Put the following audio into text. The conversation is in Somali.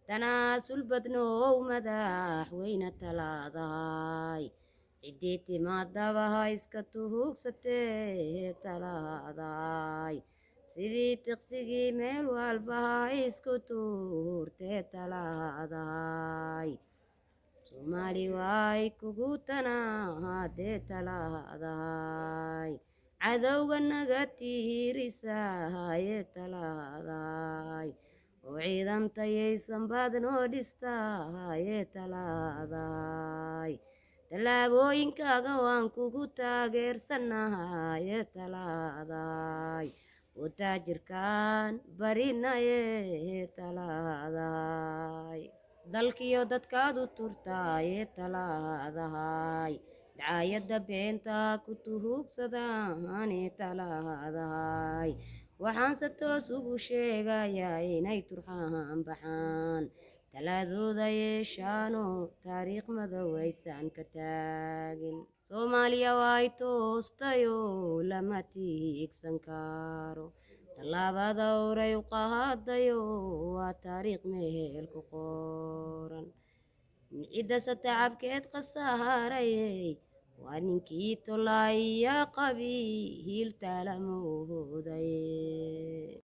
tanaasul badnoow madaxweyne talaadahay ciddii timaadaba ha iska tuhugsatee talaadahay sidii tiqsigii meel walba ha isku tuurtee talaadahay soomaali way kugu tanaadee talaadahay cadowga naga tiirisahaye talaadahay oo ciidantayaysan baad noo dhistahaye talaadahay tallaabooyinkaaga waan kugu taageersanahaye talaadahay oo taajirkaan barinaye talaadahay dalkiyo dadkaadu turtaaye talaadahay dacayadda beenta ku tuhugsadaane talaadahay waxaanse toos ugu sheegayaa inay turxaan baxaan talaadooda yeeshaano taariikh madow aysan ka taagin soomaaliya way toostayoo lama tiigsan karo tallaabada horay u qaadayo waa taariikh meel ku qoran ciddase tacabkeed khasaarayey waa ninkii tolaya qabiil talamoodaye